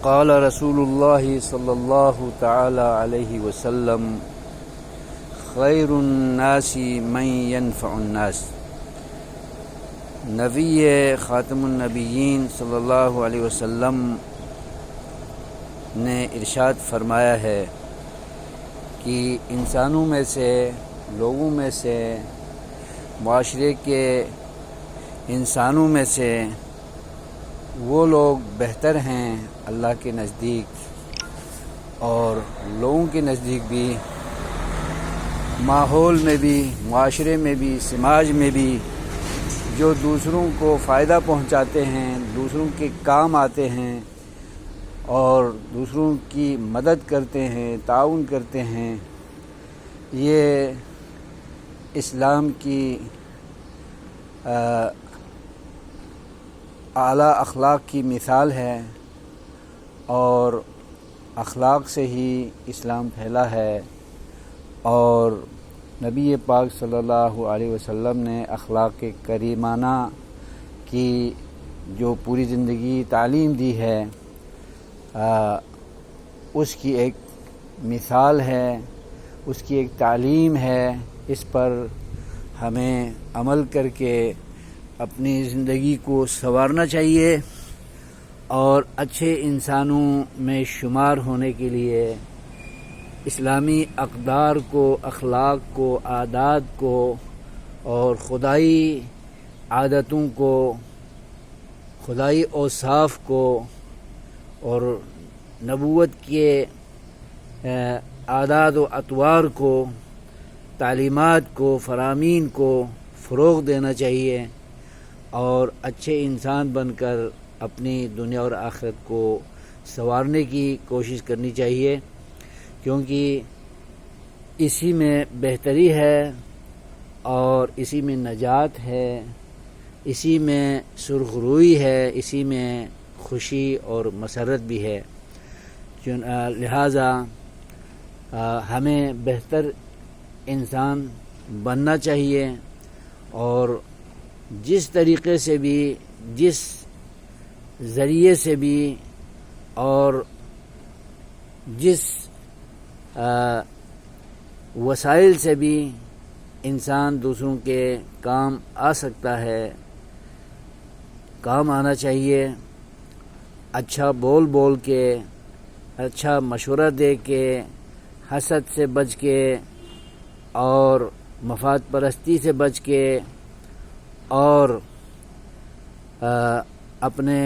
قال رسول اللہ صلی اللہ تعالی علیہ وسلم خیر الناس من ينفع الناس۔ نبی خاتم النبیین صلی اللہ علیہ وسلم نے ارشاد فرمایا ہے کہ انسانوں میں سے، لوگوں میں سے، معاشرے کے انسانوں میں سے وہ لوگ بہتر ہیں اللہ کے نزدیک اور لوگوں کے نزدیک بھی، ماحول میں بھی، معاشرے میں بھی، سماج میں بھی، جو دوسروں کو فائدہ پہنچاتے ہیں، دوسروں کے کام آتے ہیں اور دوسروں کی مدد کرتے ہیں، تعاون کرتے ہیں۔ یہ اسلام کی اعلیٰ اخلاق کی مثال ہے اور اخلاق سے ہی اسلام پھیلا ہے، اور نبی پاک صلی اللہ علیہ وسلم نے اخلاق کریمانہ کی جو پوری زندگی تعلیم دی ہے، اس کی ایک مثال ہے، اس کی ایک تعلیم ہے۔ اس پر ہمیں عمل کر کے اپنی زندگی کو سنوارنا چاہیے اور اچھے انسانوں میں شمار ہونے کے لیے اسلامی اقدار کو، اخلاق کو، عادات کو اور خدائی عادتوں کو، خدائی اوصاف کو اور نبوت کے عادات و اطوار کو، تعلیمات کو، فرامین کو فروغ دینا چاہیے اور اچھے انسان بن کر اپنی دنیا اور آخرت کو سنوارنے کی کوشش کرنی چاہیے، کیونکہ اسی میں بہتری ہے اور اسی میں نجات ہے، اسی میں سرخروئی ہے، اسی میں خوشی اور مسرت بھی ہے۔ لہٰذا ہمیں بہتر انسان بننا چاہیے اور جس طریقے سے بھی، جس ذریعے سے بھی اور جس وسائل سے بھی انسان دوسروں کے کام آ سکتا ہے، کام آنا چاہیے۔ اچھا بول کے، اچھا مشورہ دے کے، حسد سے بچ کے اور مفاد پرستی سے بچ کے اور اپنے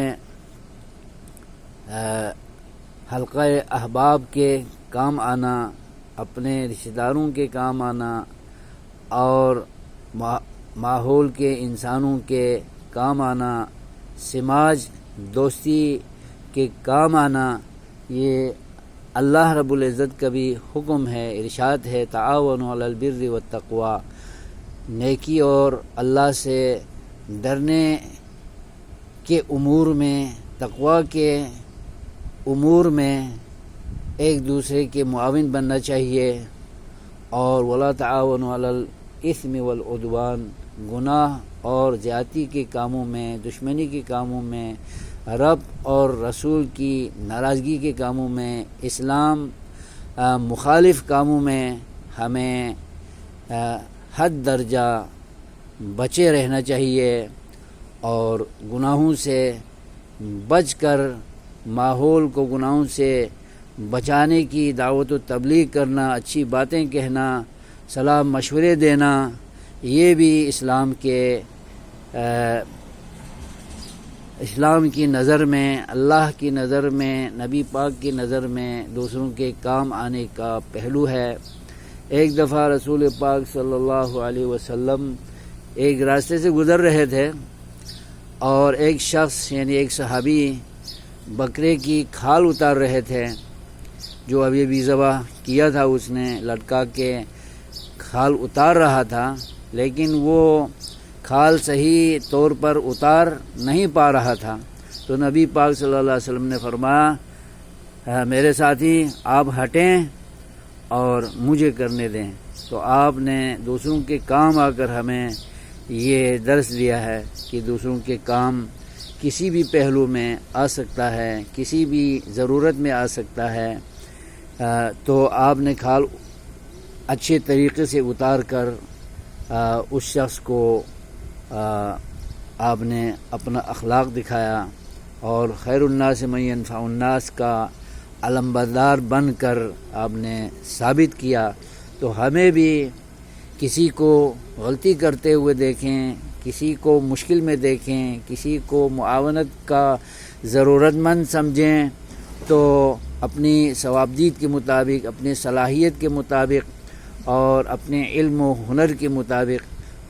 حلقہ احباب کے کام آنا، اپنے رشتہ داروں کے کام آنا اور ماحول کے انسانوں کے کام آنا، سماج دوستی کے کام آنا، یہ اللہ رب العزت کا بھی حکم ہے، ارشاد ہے تعاونوا علی البر والتقوی، نیکی اور اللہ سے ڈرنے کے امور میں، تقوی کے امور میں ایک دوسرے کے معاون بننا چاہیے، اور ولا تعاونوا علی الاثم والعدوان، گناہ اور زیادتی کے کاموں میں، دشمنی کے کاموں میں، رب اور رسول کی ناراضگی کے کاموں میں، اسلام مخالف کاموں میں ہمیں حد درجہ بچے رہنا چاہیے اور گناہوں سے بچ کر ماحول کو گناہوں سے بچانے کی دعوت و تبلیغ کرنا، اچھی باتیں کہنا، صلاح مشورے دینا، یہ بھی اسلام کی نظر میں، اللہ کی نظر میں، نبی پاک کی نظر میں دوسروں کے کام آنے کا پہلو ہے۔ ایک دفعہ رسول پاک صلی اللہ علیہ وسلم ایک راستے سے گزر رہے تھے اور ایک شخص یعنی ایک صحابی بکرے کی کھال اتار رہے تھے، جو ابھی ذبح کیا تھا، اس نے لٹکا کے کھال اتار رہا تھا، لیکن وہ کھال صحیح طور پر اتار نہیں پا رہا تھا۔ تو نبی پاک صلی اللہ علیہ وسلم نے فرمایا میرے ساتھی آپ ہٹیں اور مجھے کرنے دیں۔ تو آپ نے دوسروں کے کام آ کر ہمیں یہ درس دیا ہے کہ دوسروں کے کام کسی بھی پہلو میں آ سکتا ہے، کسی بھی ضرورت میں آ سکتا ہے، تو آپ نے کھال اچھے طریقے سے اتار کر اس شخص کو آپ نے اپنا اخلاق دکھایا اور خیر الناس من ینفع الناس کا علمبردار بن کر آپ نے ثابت کیا۔ تو ہمیں بھی کسی کو غلطی کرتے ہوئے دیکھیں، کسی کو مشکل میں دیکھیں، کسی کو معاونت کا ضرورت مند سمجھیں تو اپنی ثوابدید کے مطابق، اپنی صلاحیت کے مطابق اور اپنے علم و ہنر کے مطابق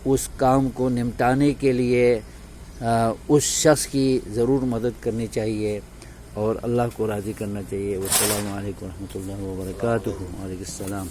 اس کام کو نمٹانے کے لیے اس شخص کی ضرور مدد کرنی چاہیے اور اللہ کو راضی کرنا چاہیے۔ والسلام علیکم ورحمۃ اللہ وبرکاتہ۔ وعلیکم السلام۔